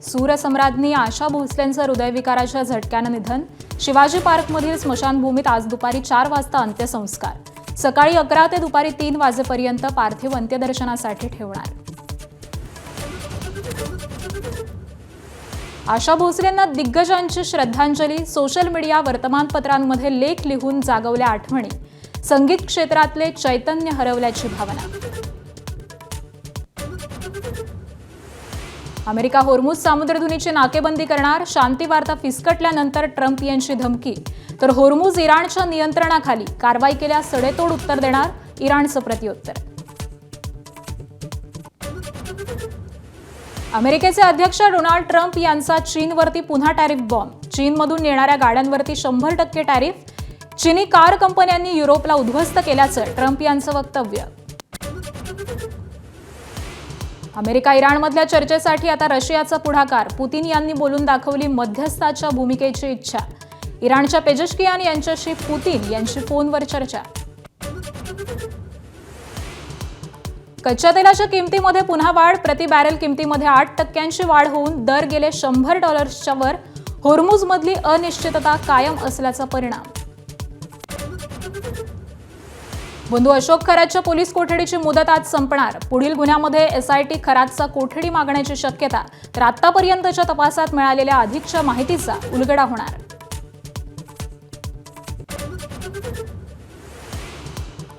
सूरसम्राज्ञी आशा भोसलेंचं हृदयविकाराच्या झटक्यानं निधन. शिवाजी पार्कमधील स्मशानभूमीत आज दुपारी 4 वाजता अंत्यसंस्कार. सकाळी 11 ते दुपारी 3 वाजेपर्यंत पार्थिव अंत्यदर्शनासाठी ठेवणार. आशा भोसलेंना दिग्गजांची श्रद्धांजली. सोशल मीडिया, वर्तमानपत्रांमध्ये लेख लिहून जागवल्या आठवणी. संगीत क्षेत्रातले चैतन्य हरवल्याची भावना. अमेरिका होर्मुझ सामुद्रधुनीची नाकेबंदी करणार. शांती वार्ता फिसकटल्यानंतर ट्रम्प यांची धमकी. तर होर्मुझ इराणच्या नियंत्रणाखाली, कारवाई केल्यास सडेतोड उत्तर देणार. इराणचं प्रत्युत्तर. अमेरिकेचे अध्यक्ष डोनाल्ड ट्रम्प यांचा चीनवरती पुन्हा टॅरिफ बॉम्ब. चीनमधून येणाऱ्या गाड्यांवरती 100% टॅरिफ. चीनी कार कंपन्यांनी युरोपला उद्ध्वस्त केल्याचं ट्रम्प यांचं वक्तव्य. अमेरिका इराणमधल्या चर्चेसाठी आता रशियाचा पुढाकार. पुतीन यांनी बोलून दाखवली मध्यस्थाच्या भूमिकेची इच्छा. इराणच्या पेजेशकियान यांच्याशी पुतीन यांची फोनवर चर्चा. कच्च्या तेलाच्या किमतीमध्ये पुन्हा वाढ. प्रति बॅरेल किमतीमध्ये 8% वाढ होऊन दर गेले $100च्या वर. होर्मुझमधली अनिश्चितता कायम असल्याचा परिणाम. बंधू अशोक खरातच्या पोलीस कोठडीची मुदत आज संपणार. पुढील गुन्ह्यामध्ये SIT खरातचा कोठडी मागण्याची शक्यता. तर आतापर्यंतच्या तपासात मिळालेल्या अधिकच्या माहितीचा उलगडा होणार.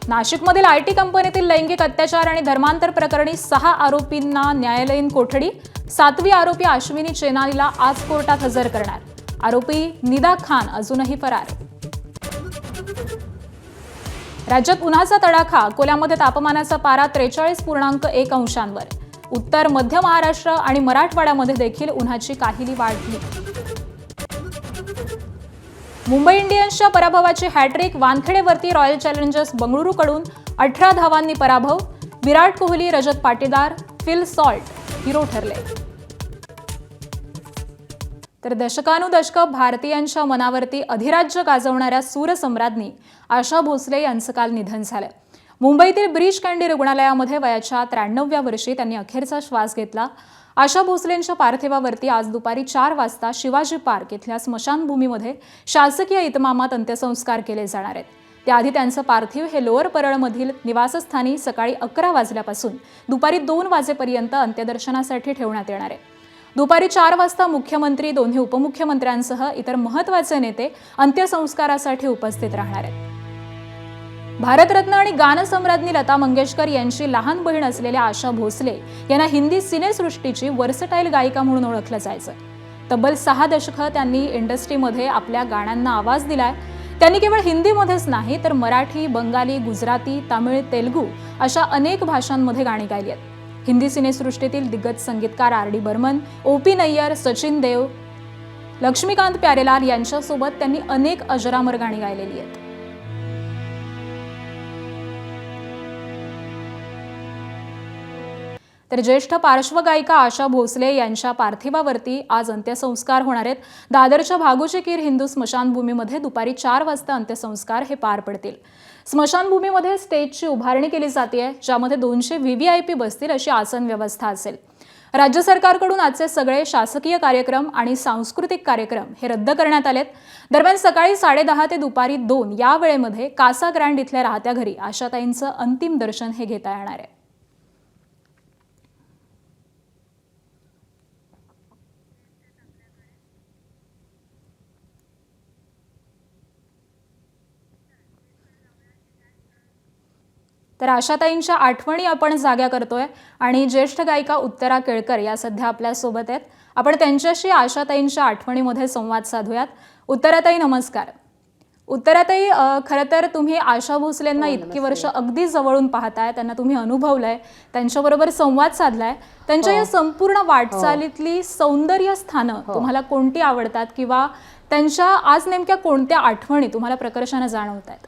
नाशिकमधील IT कंपनीतील लैंगिक अत्याचार आणि धर्मांतर प्रकरणी 6 आरोपींना न्यायालयीन कोठडी. 7वी आरोपी अश्विनी चेनालीला आज कोर्टात हजर करणार. आरोपी निदा खान अजूनही फरार. राज्यात उन्हाचा तडाखा. अकोल्यामध्ये तापमानाचा पारा 43.1 अंशांवर. उत्तर मध्य महाराष्ट्र आणि मराठवाड्यामध्ये देखील उन्हाची काहिली वाढली. मुंबई इंडियन्सच्या पराभवाची हॅट्रिक. वानखेडेवरती रॉयल चॅलेंजर्स बंगळुरूकडून 18 धावांनी पराभव. Virat Kohli, Rajat Patidar, Phil Salt hero ठरले. तर दशकानुदशकं भारतीयांच्या मनावरती अधिराज्य गाजवणाऱ्या सूरसम्राज्ञी आशा भोसले यांचं काल निधन झालं. मुंबईतील ब्रीच कँडी रुग्णालयामध्ये वयाच्या 93व्या वर्षी त्यांनी अखेरचा श्वास घेतला. आशा भोसलेंच्या पार्थिवावरती आज दुपारी 4 वाजता शिवाजी पार्क इथल्या स्मशानभूमीमध्ये शासकीय इतमामात अंत्यसंस्कार केले जाणार आहेत. त्याआधी त्यांचं पार्थिव हे लोअर परळमधील निवासस्थानी सकाळी 11 वाजल्यापासून दुपारी 2 वाजेपर्यंत अंत्यदर्शनासाठी ठेवण्यात येणार आहे. दुपारी 4 वाजता मुख्यमंत्री, दोन्ही उपमुख्यमंत्र्यांसह इतर महत्त्वाचे नेते अंत्यसंस्कारासाठी उपस्थित राहणार आहेत. भारतरत्न आणि गानसम्राज्ञी लता मंगेशकर यांची लहान बहीण असलेल्या आशा भोसले यांना हिंदी सिनेसृष्टीची वर्सटाईल गायिका म्हणून ओळखलं जायचं. तब्बल 6 दशकं त्यांनी इंडस्ट्रीमध्ये आपल्या गाण्यांना आवाज दिलाय. त्यांनी केवळ हिंदीमध्येच नाही तर मराठी, बंगाली, गुजराती, तमिळ, तेलुगू अशा अनेक भाषांमध्ये गाणी गायली आहेत. हिंदी सिनेसृष्टीतील दिग्गज संगीतकार RD बर्मन, OP नय्यर, सचिन देव, लक्ष्मीकांत प्यारेलाल यांच्यासोबत त्यांनी अनेक अजरामर गाणी गायलेली आहेत. तर ज्येष्ठ पार्श्वगायिका आशा भोसले यांच्या पार्थिवावरती आज अंत्यसंस्कार होणार आहेत. दादरच्या भागोजी कीर हिंदू स्मशानभूमीमध्ये दुपारी 4 वाजता अंत्यसंस्कार हे पार पडतील. स्मशानभूमीमध्ये स्टेजची उभारणी केली जाते, ज्यामध्ये 200 VVIP बसतील अशी आसन व्यवस्था असेल. राज्य सरकारकडून आजचे सगळे शासकीय कार्यक्रम आणि सांस्कृतिक कार्यक्रम हे रद्द करण्यात आलेत. दरम्यान सकाळी 10:30 ते दुपारी 2 या वेळेमध्ये कासा ग्रँड इथल्या राहत्या घरी आशाताईंचं अंतिम दर्शन हे घेता येणार आहे. तर आशाताईंच्या आठवणी आपण जाग्या करतोय आणि ज्येष्ठ गायिका उत्तरा केळकर या सध्या आपल्यासोबत आहेत. आपण त्यांच्याशी आशाताईंच्या आठवणीमध्ये संवाद साधूयात. उत्तराताई नमस्कार. उत्तराताई, खरं तर तुम्ही आशा भोसलेंना इतकी वर्ष अगदी जवळून पाहताय, त्यांना तुम्ही अनुभवलंय, त्यांच्याबरोबर संवाद साधलाय. त्यांच्या या संपूर्ण वाटचालीतली सौंदर्य स्थानं तुम्हाला कोणती आवडतात किंवा त्यांच्या आज नेमक्या कोणत्या आठवणी तुम्हाला प्रकर्षाने जाणवत आहेत?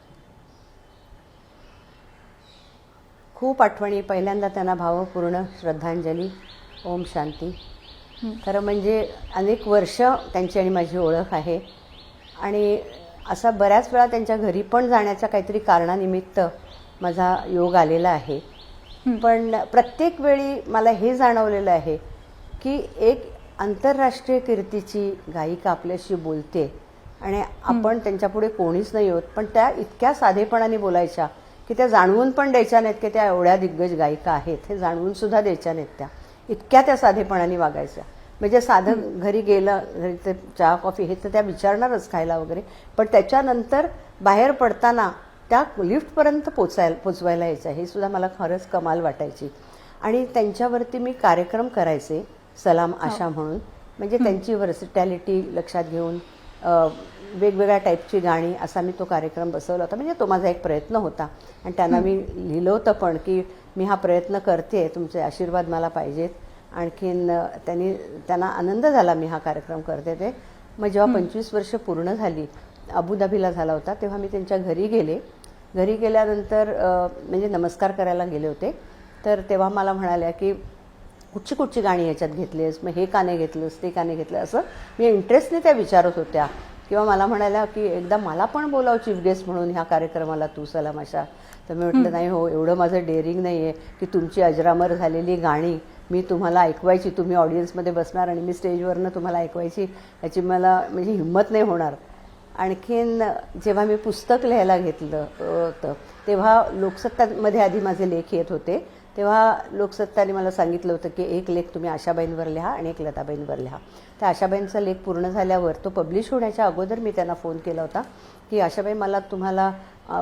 खूप आठवणी. पहिल्यांदा त्यांना भावपूर्ण श्रद्धांजली. ओम शांती. खरं म्हणजे अनेक वर्ष त्यांची आणि माझी ओळख आहे आणि असा बऱ्याच वेळा त्यांच्या घरी पण जाण्याच्या काहीतरी कारणानिमित्त माझा योग आलेला आहे. पण प्रत्येक वेळी मला हे जाणवलेलं आहे की एक आंतरराष्ट्रीय कीर्तीची गायिका आपल्याशी बोलते आणि आपण त्यांच्यापुढे कोणीच नाही होत, पण त्या इतक्या साधेपणाने बोलायच्या की त्या जाणवून पण द्यायच्या नाहीत की त्या एवढ्या दिग्गज गायिका आहेत, हे जाणवून सुद्धा द्यायच्या नाहीत त्या. इतक्या त्या साधेपणाने वागायच्या. म्हणजे साधं घरी गेलं, घरी ते चहा कॉफी हे तर त्या विचारणारच खायला वगैरे, पण त्याच्यानंतर बाहेर पडताना त्या लिफ्टपर्यंत पोचवायला यायच्या. हे सुद्धा मला खरंच कमाल वाटायची. आणि त्यांच्यावरती मी कार्यक्रम करायचे, सलाम आशा म्हणून. म्हणजे त्यांची व्हर्सिटॅलिटी लक्षात घेऊन वेगवेगळ्या टाईपची गाणी असा मी तो कार्यक्रम बसवला होता. म्हणजे तो माझा एक प्रयत्न होता आणि त्यांना मी लिहिलं होतं पण की मी हा प्रयत्न करते, तुमचे आशीर्वाद मला पाहिजेत. आणखीन त्यांना आनंद झाला मी हा कार्यक्रम करते ते. मग जेव्हा 25 वर्ष पूर्ण झाली, अबुधाबीला झाला होता, तेव्हा मी त्यांच्या घरी गेले. घरी गेल्यानंतर म्हणजे नमस्कार करायला गेले होते, तर तेव्हा मला म्हणाल्या की कुठची गाणी याच्यात घेतलीस, मग हे का नाही घेतलंस, ते का नाही घेतलं, असं मी इंटरेस्टने त्या विचारत होत्या. किंवा मला म्हणाल्या की एकदा मला पण बोलाव चीफ गेस्ट म्हणून ह्या कार्यक्रमाला, तू सलाम आशा. तर मी म्हटलं नाही हो, एवढं माझं डेअरिंग नाही आहे की तुमची अजरामर झालेली गाणी मी तुम्हाला ऐकवायची, तुम्ही ऑडियन्समध्ये बसणार आणि मी स्टेजवरनं तुम्हाला ऐकवायची, याची मला म्हणजे हिंमत नाही होणार. आणखीन जेव्हा मी पुस्तक लिहायला घेतलं होतं तेव्हा लोकसत्तामध्ये आधी माझे लेख येत होते, तेव्हा लोकसत्ताने मला सांगितलं होतं की एक लेख तुम्ही आशाबाईंवर लिहा आणि एक लताबाईंवर लिहा. त्या आशाबाईंचा लेख पूर्ण झाल्यावर तो पब्लिश होण्याच्या अगोदर मी त्यांना फोन केला होता की आशाबाई मला तुम्हाला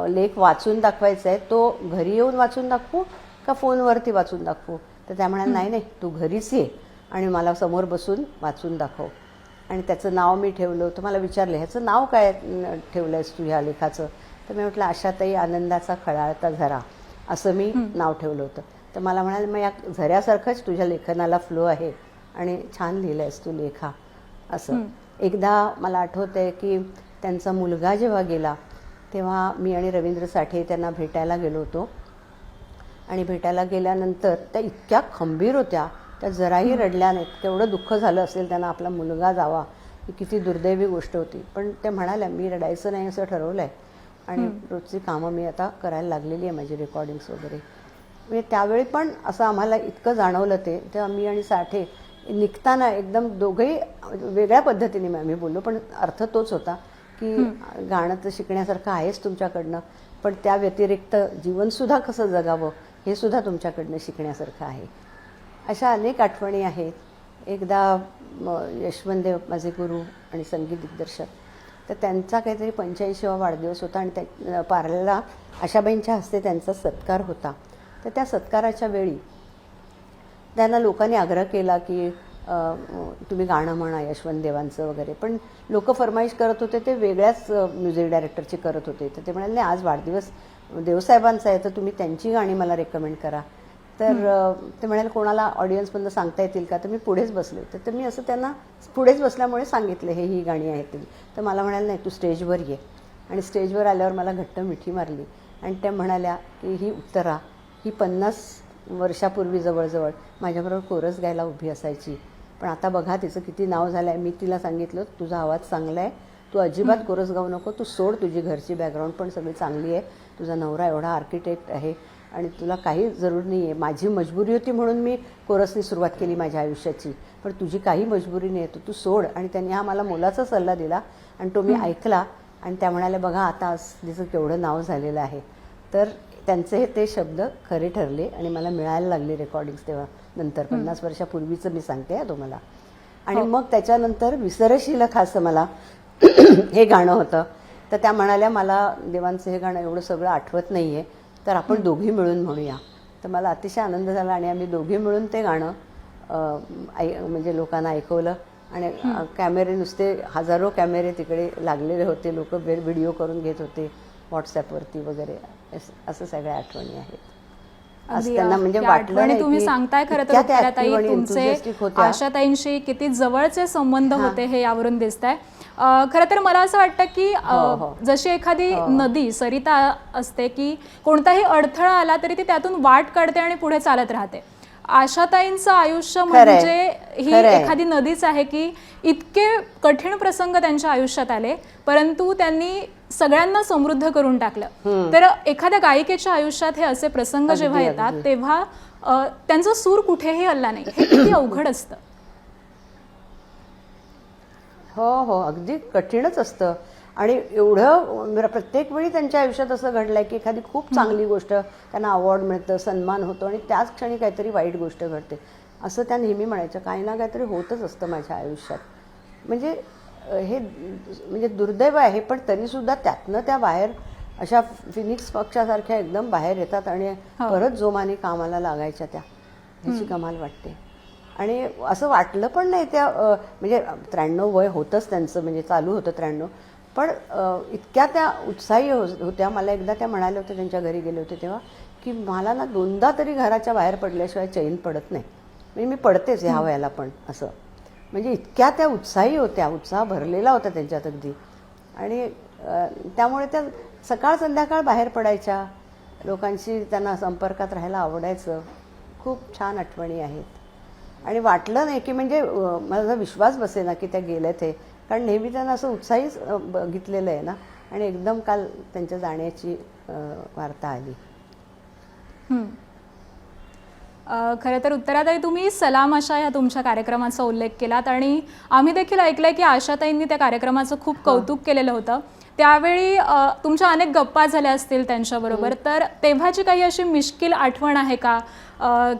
लेख वाचून दाखवायचा आहे, तो घरी येऊन वाचून दाखवू का फोनवरती वाचून दाखवू. तर त्या म्हणाल्या नाही नाही, तू घरीच ये आणि मला समोर बसून वाचून दाखव. आणि त्याचं नाव मी ठेवलं होतं. मला विचारलं ह्याचं नाव काय ठेवलं आहेस तू ह्या लेखाचं. तर मी म्हटलं आशाताई आनंदाचा खळाळता झरा असं मी नाव ठेवलं होतं. तर मला म्हणाले मग या झऱ्यासारखंच तुझ्या लेखनाला फ्लो आहे आणि छान लिहिलं आहेस तू लेखा असं. एकदा मला आठवतं आहे की त्यांचा मुलगा जेव्हा गेला तेव्हा मी आणि रवींद्र साठे त्यांना भेटायला गेलो होतो. आणि भेटायला गेल्यानंतर त्या इतक्या खंबीर होत्या, त्या जराही रडल्या नाहीत. केवढं दुःख झालं असेल त्यांना, आपला मुलगा जावा, ही किती दुर्दैवी गोष्ट होती. पण ते म्हणाल्या मी रडायचं नाही असं ठरवलं आहे आणि रोजची कामं मी आता करायला लागलेली आहे, माझी रेकॉर्डिंग्स वगैरे. म्हणजे त्यावेळी पण असं आम्हाला इतकं जाणवलं ते, तेव्हा मी आणि साठे निघताना एकदम दोघंही वेगळ्या पद्धतीने आम्ही बोललो, पण अर्थ तोच होता की गाणं तर शिकण्यासारखं आहेच तुमच्याकडनं, पण त्या व्यतिरिक्त जीवनसुद्धा कसं जगावं हे सुद्धा तुमच्याकडनं शिकण्यासारखं आहे. अशा अनेक आठवणी आहेत. एकदा यशवंत देव माझे गुरु आणि संगीत दिग्दर्शक, तर त्यांचा काहीतरी 85वा वाढदिवस होता आणि त्या पार्ल्याला आशाबाईंच्या हस्ते त्यांचा सत्कार होता. तर त्या सत्काराच्या वेळी त्यांना लोकांनी आग्रह केला की तुम्ही गाणं म्हणा यशवंत देवांचं वगैरे, पण लोक फरमाईश करत होते ते वेगळ्याच म्युझिक डायरेक्टरची करत होते. तर ते म्हणाले नाही आज वाढदिवस देवसाहेबांचा आहे तर तुम्ही त्यांची गाणी मला रेकमेंड करा. तर ते म्हणाले कोणाला ऑडियन्समधून सांगता येतील का. तर मी पुढेच बसले होते, तर मी असं त्यांना पुढेच बसल्यामुळे सांगितलं ही गाणी आहेत ती. तर मला म्हणाले नाही तू स्टेजवर ये. आणि स्टेजवर आल्यावर मला घट्ट मिठी मारली आणि त्या म्हणाल्या की ही उत्तरा ही 50 वर्षापूर्वी जवळजवळ माझ्याबरोबर कोरस गायला उभी असायची, पण आता बघा तिचं किती नाव झालं आहे. मी तिला सांगितलं तुझा आवाज चांगला आहे, तू अजिबात कोरस गाऊ नको, तू सोड, तुझी घरची बॅकग्राऊंड पण सगळी चांगली आहे, तुझा नवरा एवढा आर्किटेक्ट आहे आणि तुला काही जरूर नाही आहे. माझी मजबुरी होती म्हणून मी कोरसनी सुरुवात केली माझ्या आयुष्याची, पण तुझी काही मजबुरी नाही आहे, तू सोड. आणि त्यांनी हा मला मोलाचा सल्ला दिला आणि तो मी ऐकला. आणि त्या म्हणाल्या बघा आता आज तिचं केवढं नाव झालेलं आहे. तर त्यांचे ते शब्द खरे ठरले आणि मला मिळायला लागले रेकॉर्डिंग्स तेव्हा नंतर 50 वर्षापूर्वीचं मी सांगते आहे तुम्हाला. आणि मग त्याच्यानंतर विसरशील खास मला हे गाणं होतं. तर त्या म्हणाल्या मला देवांचं हे गाणं एवढं सगळं आठवत नाही आहे, तर आपण दोघी मिळून म्हणूया. तर मला अतिशय आनंद झाला आणि आम्ही दोघी मिळून ते गाणं म्हणजे लोकांना ऐकवलं. आणि कॅमेरे नुसते हजारो कॅमेरे तिकडे लागलेले होते, लोक व्हिडिओ करून घेत होते व्हॉट्सॲपवरती वगैरे. असं सगळ्या आठवणी आहेत. असं त्यांना म्हणजे वाटलं नाही तुम्ही की सांगताय खरं तर उत्तराताई तुमचे आशाताईंशी किती जवळचे संबंध होते हे यावरून दिसतंय. खरं तर मला असं वाटतं की जशी एखादी नदी सरिता असते की कोणताही अडथळा आला तरी ती त्यातून वाट काढते आणि पुढे चालत राहते. आशाताईंचं आयुष्य म्हणजे ही एखादी नदीच आहे की इतके कठीण प्रसंग त्यांच्या आयुष्यात आले परंतु त्यांनी सगळ्यांना समृद्ध करून टाकलं. तर एखाद्या गायिकेच्या आयुष्यात हे असे प्रसंग जेव्हा येतात तेव्हा त्यांचा सूर कुठेही हलला नाही, हे किती अवघड असतं. हो हो, अगदी कठीणच असतं. आणि एवढं प्रत्येक वेळी त्यांच्या आयुष्यात असं घडलंय की एखादी खूप चांगली गोष्ट, त्यांना अवॉर्ड मिळतं, सन्मान होतो आणि त्याच क्षणी काहीतरी वाईट गोष्ट घडते. असं त्या नेहमी म्हणायच्या, काही ना काहीतरी होतच असतं माझ्या आयुष्यात. म्हणजे हे म्हणजे दुर्दैव आहे, पण तरीसुद्धा त्यातनं त्या बाहेर अशा फिनिक्स पक्षासारख्या एकदम बाहेर येतात आणि परत जोमाने कामाला लागायच्या त्या. ह्याची कमाल वाटते. आणि असं वाटलं पण नाही त्या म्हणजे 93 वय होतंच त्यांचं, म्हणजे चालू होतं 93, पण इतक्या त्या उत्साही होत्या. मला एकदा त्या म्हणाल्या होत्या, त्यांच्या घरी गेले होते तेव्हा, की मला ना 2दा तरी घराच्या बाहेर पडल्याशिवाय चैन पडत नाही. म्हणजे मी पडतेच ह्या वयाला पण असं. म्हणजे इतक्या त्या उत्साही होत्या, उत्साह भरलेला होता त्यांच्यात अगदी. आणि त्यामुळे त्या सकाळ संध्याकाळ बाहेर पडायच्या, लोकांशी त्यांना संपर्कात राहायला आवडायचं. खूप छान आठवणी आहेत. आणि वाटलं नाही की म्हणजे माझा विश्वास बसेना की त्या गेल्या ते, कारण नेहमी त्यांना असं उत्साहीच बघितलेलं आहे ना. आणि एकदम काल त्यांच्या जाण्याची वार्ता आली. खरं तर उत्तराताई, तुम्ही सलाम आशा या तुमच्या कार्यक्रमाचा उल्लेख केलात आणि आम्ही देखील ऐकलंय की आशाताईंनी त्या कार्यक्रमाचं खूप कौतुक केलेलं होतं. त्यावेळी तुमच्या अनेक गप्पा झाल्या असतील त्यांच्याबरोबर, तर तेव्हाची काही अशी मिश्किल आठवण आहे का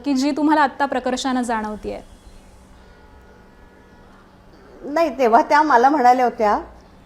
की जी तुम्हाला आत्ता प्रकर्षानं जाणवतीये? नाही, तेव्हा त्या मला म्हणाल्या होत्या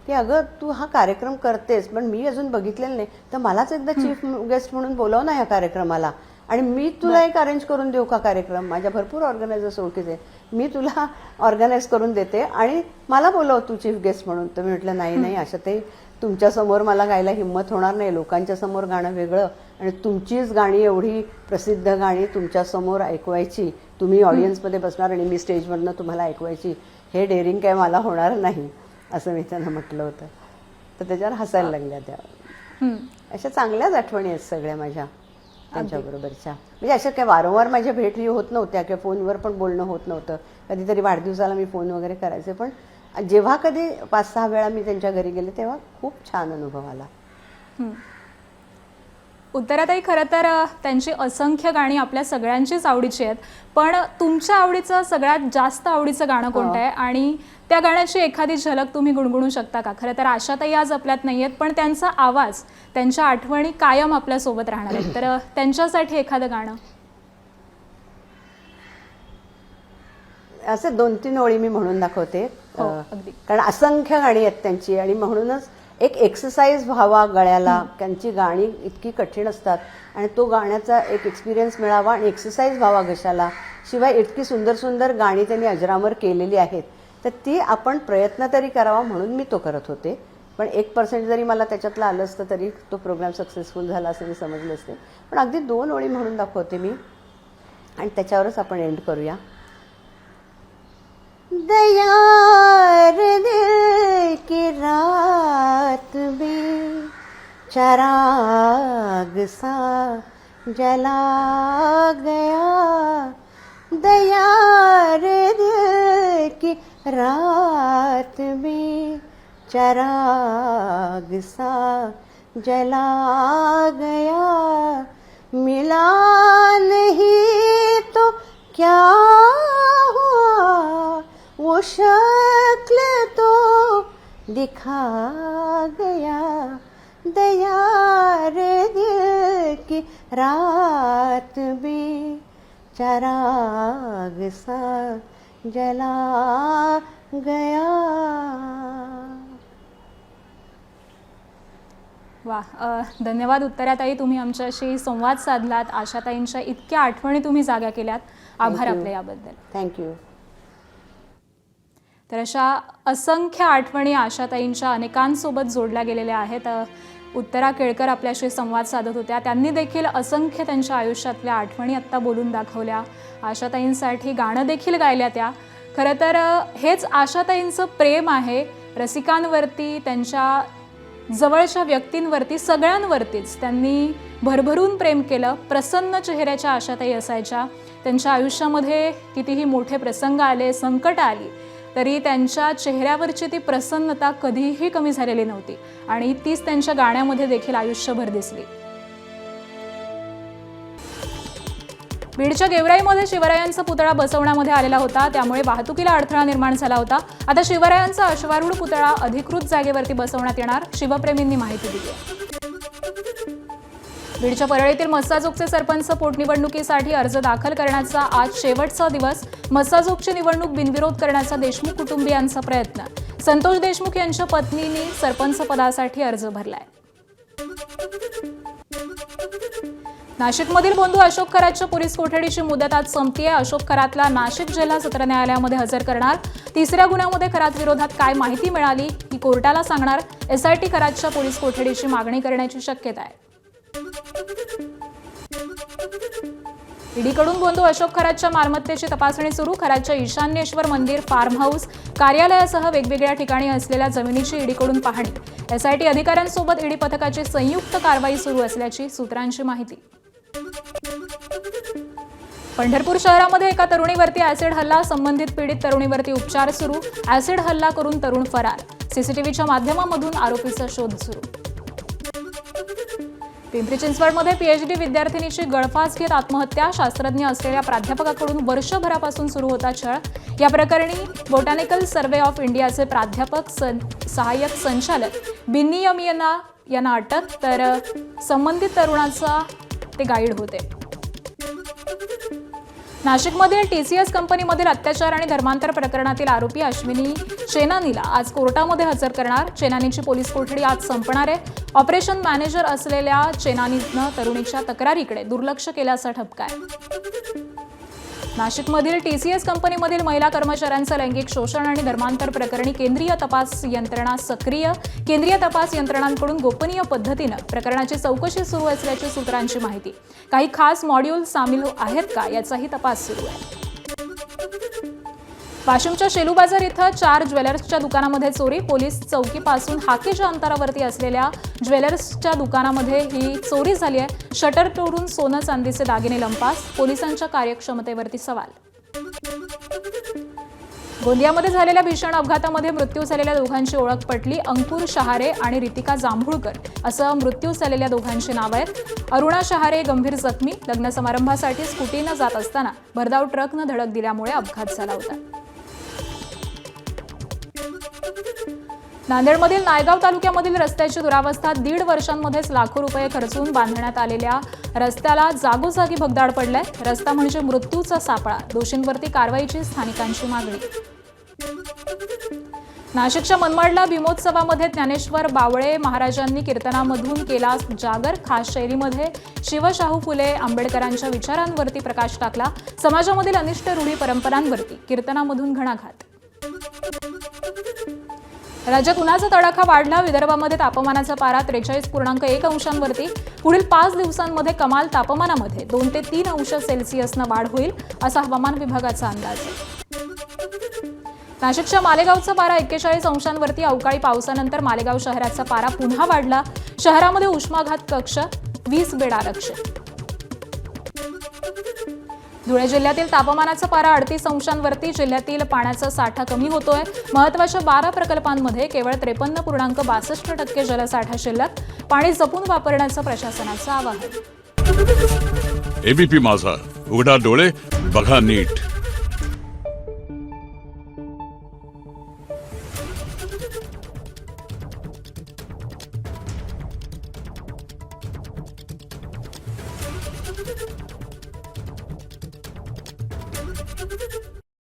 की अगं तू हा कार्यक्रम करतेस, पण मी अजून बघितलेलं नाही, तर मलाच एकदा चीफ गेस्ट म्हणून बोलव ना या कार्यक्रमाला, आणि मी तुला एक अरेंज करून देऊ का कार्यक्रम. माझ्या भरपूर ऑर्गनायझर्स ओळखीचे, मी तुला ऑर्गनाईज करून देते आणि मला बोलव तू चीफ गेस्ट म्हणून. तर मी म्हटलं नाही नाही, अशा ते तुमच्यासमोर मला गायला हिंमत होणार नाही. लोकांच्या समोर गाणं वेगळं, आणि तुमचीच गाणी, एवढी प्रसिद्ध गाणी तुमच्यासमोर ऐकवायची, तुम्ही ऑडियन्समध्ये बसणार आणि मी स्टेजवरनं तुम्हाला ऐकवायची, हे डेअरिंग काय मला होणार नाही, असं मी त्यांना म्हटलं होतं. तर त्याच्यावर हसायला लागल्या त्या. अशा चांगल्याच आठवणी आहेत सगळ्या माझ्या त्यांच्याबरोबरच्या. म्हणजे अशा काय वारंवार माझ्या भेटी होत नव्हत्या किंवा फोनवर पण बोलणं होत नव्हतं. कधीतरी वाढदिवसाला मी फोन वगैरे करायचे, पण जेव्हा कधी 5-6 वेळा मी त्यांच्या घरी गेले तेव्हा खूप छान अनुभव आला. उत्तराताई, खरं तर त्यांची असंख्य गाणी आपल्या सगळ्यांचीच आवडीची आहेत, पण तुमच्या आवडीचं सगळ्यात जास्त आवडीचं गाणं कोणतं आहे आणि त्या गाण्याची एखादी झलक तुम्ही गुणगुणू शकता का? खरं तर आशाताई आज आपल्यात नाही आहेत, पण त्यांचा आवाज, त्यांच्या आठवणी कायम आपल्यासोबत राहणार आहेत, तर त्यांच्यासाठी एखादं गाणं. असे 2-3 ओळी मी म्हणून दाखवते, अगदी. कारण असंख्य गाणी आहेत त्यांची, आणि म्हणूनच एक एक्सरसाइज व्हावा गळ्याला. त्यांची गाणी इतकी कठीण असतात आणि तो गाण्याचा एक एक्सपिरियन्स मिळावा आणि एक्सरसाइज व्हावा घशाला. शिवाय इतकी सुंदर सुंदर गाणी त्यांनी अजरामर केलेली आहेत, तर ती आपण प्रयत्न तरी करावा म्हणून मी तो करत होते. पण 1% जरी मला त्याच्यातलं आलं असतं तरी तो प्रोग्राम सक्सेसफुल झाला असं मी समजले असते. पण अगदी 2 ओळी म्हणून दाखवते मी, आणि त्याच्यावरच आपण एंड करूया. दयार दिल की रात में चराग सा जला गया, दयार दिल की रात में चराग सा जला गया, मिला नहीं तो क्या हुआ, वो शक्ल तो दिखा गया, दयार दिल की रात में चराग सा जला गया. वाह, धन्यवाद उत्तराताई, तुम्ही आमच्याशी संवाद साधलात, आशाताईंच्या इतक्या आठवणी तुम्ही जाग्या केल्यात. आभार आपले याबद्दल. थँक्यू. तर अशा असंख्य आठवणी आशाताईंच्या अनेकांसोबत जोडल्या गेलेल्या आहेत. उत्तरा केळकर आपल्याशी संवाद साधत होत्या. त्यांनी देखील असंख्य त्यांच्या आयुष्यातल्या आठवणी आत्ता बोलून दाखवल्या. आशाताईंसाठी गाणं देखील गायल्या त्या. खरं तर हेच आशाताईंचं प्रेम आहे रसिकांवरती, त्यांच्या जवळच्या व्यक्तींवरती, सगळ्यांवरतीच त्यांनी भरभरून प्रेम केलं. प्रसन्न चेहऱ्याच्या आशाताई असायच्या. त्यांच्या आयुष्यामध्ये कितीही मोठे प्रसंग आले, संकट आली, तरी त्यांच्या चेहऱ्यावरची ती प्रसन्नता कधीही कमी झालेली नव्हती आणि तीच त्यांच्या गाण्यामध्ये देखील आयुष्यभर दिसली. बीडच्या गेवराईमध्ये शिवरायांचा पुतळा बसवण्यामध्ये आलेला होता, त्यामुळे वाहतुकीला अडथळा निर्माण झाला होता. आता शिवरायांचा अश्वारूढ पुतळा अधिकृत जागेवरती बसवण्यात येणार, शिवप्रेमींनी माहिती दिली आहे. बीडच्या परळीतील मस्साजोगचे सरपंच पोटनिवडणुकीसाठी अर्ज दाखल करण्याचा आज शेवटचा दिवस. मस्साजोगची निवडणूक बिनविरोध करण्याचा देशमुख कुटुंबियांचा प्रयत्न. संतोष देशमुख यांच्या पत्नींनी सरपंच पदासाठी अर्ज भरलाय. नाशिकमधील बंधू अशोक खरातच्या पोलीस कोठडीची मुदत आज संपतीये. अशोक खरातला नाशिक जिल्हा सत्र न्यायालयामध्ये हजर करणार. तिसऱ्या गुन्ह्यामध्ये खरात विरोधात काय माहिती मिळाली ही कोर्टाला सांगणार. एसआयटी खरातच्या पोलीस कोठडीची मागणी करण्याची शक्यता आहे. ईडीकडून बंधू अशोक खरातच्या मालमत्तेची तपासणी सुरू. खरातच्या ईशान्येश्वर मंदिर, फार्म हाऊस, कार्यालयासह वेगवेगळ्या ठिकाणी असलेल्या जमिनीची ईडीकडून पाहणी. एसआयटी अधिकाऱ्यांसोबत ईडी पथकाची संयुक्त कारवाई सुरू असल्याची सूत्रांची माहिती. पंढरपूर शहरामध्ये एका तरुणीवरती ऍसिड हल्ला. संबंधित पीडित तरुणीवरती उपचार सुरू. ऍसिड हल्ला करून तरुण फरार. सीसीटीव्हीच्या माध्यमामधून आरोपीचा शोध सुरू. पिंपरी चिंचवडमध्ये पीएचडी विद्यार्थिनीची गळफास घेत आत्महत्या. शास्त्रज्ञ असलेल्या प्राध्यापकाकडून वर्षभरापासून सुरू होता छळ. या प्रकरणी बोटॅनिकल सर्व्हे ऑफ इंडियाचे प्राध्यापक सहाय्यक संचालक बिन्नियमी यांना अटक, तर संबंधित तरुणाचा ते गाईड होते. नाशिकमधील टीसीएस कंपनीमधील अत्याचार आणि धर्मांतर प्रकरणातील आरोपी अश्विनी चेनानीला आज कोर्टामध्ये हजर करणार. चेनानीची पोलीस कोठडी आज संपणार आहे. ऑपरेशन मॅनेजर असलेल्या चेनानीनं तरुणीच्या तक्रारीकडे दुर्लक्ष केल्याचा ठपका आहे. नाशिकमधील टीसीएस कंपनीमधील महिला कर्मचाऱ्यांचं लैंगिक शोषण आणि धर्मांतर प्रकरणी केंद्रीय तपास यंत्रणा सक्रिय. केंद्रीय तपास यंत्रणांकडून गोपनीय पद्धतीनं प्रकरणाची चौकशी सुरू असल्याची सूत्रांची माहिती. काही खास मॉड्यूल सामील आहेत का याचाही तपास सुरू आहे. वाशिमच्या शेलू बाजार इथं 4 ज्वेलर्सच्या दुकानामध्ये चोरी. पोलीस चौकीपासून हाकेच्या अंतरावरती असलेल्या ज्वेलर्सच्या दुकानामध्ये ही चोरी झाली आहे. शटर तोडून सोनं चांदीचे दागिने लंपास. पोलिसांच्या कार्यक्षमतेवरती सवाल. गोंदियामध्ये झालेल्या भीषण अपघातामध्ये मृत्यू झालेल्या दोघांची ओळख पटली. अंकुर शहारे आणि रितिका जांभूळकर असं मृत्यू झालेल्या दोघांची नावं आहेत. अरुणा शहारे गंभीर जखमी. लग्न समारंभासाठी स्कूटीनं जात असताना भरधाव ट्रकनं धडक दिल्यामुळे अपघात झाला होता. नांदेडमधील नायगाव तालुक्यामधील रस्त्याची दुरावस्था. 1.5 वर्षांमध्येच लाखो रुपये खर्चून बांधण्यात आलेल्या रस्त्याला जागोजागी भगदाड पडलाय. रस्ता म्हणजे मृत्यूचा सापळा. दोषींवरती कारवाईची स्थानिकांची मागणी. नाशिकच्या मनमाडला भीमोत्सवामध्ये ज्ञानेश्वर बावळे महाराजांनी कीर्तनामधून केला जागर. खास शैलीमध्ये शिवशाहू फुले आंबेडकरांच्या विचारांवरती प्रकाश टाकला. समाजामधील अनिष्ट रूढी परंपरांवरती कीर्तनामधून घणाघात. राज्यात उन्हाचा तडाखा वाढला. विदर्भामध्ये तापमानाचा पारा 43.1 अंशांवरती. पुढील 5 दिवसांमध्ये कमाल तापमानामध्ये 2 ते 3 अंश सेल्सिअसनं वाढ होईल असा हवामान विभागाचा अंदाज आहे. नाशिकच्या मालेगावचा पारा 41 अंशांवरती. अवकाळी पावसानंतर मालेगाव शहराचा पारा पुन्हा वाढला. शहरामध्ये उष्माघात कक्ष 20 बेड आरक्षित. धुळे जिल्ह्यातील तापमानाचा पारा 38 अंशांवरती. जिल्ह्यातील पाण्याचा साठा कमी होतोय. महत्त्वाच्या 12 प्रकल्पांमध्ये केवळ 53.62% जलसाठा शिल्लक. पाणी जपून वापरण्याचं प्रशासनाचं आवाहन. एबीपी माझा, उघडा डोळे बघा नीट.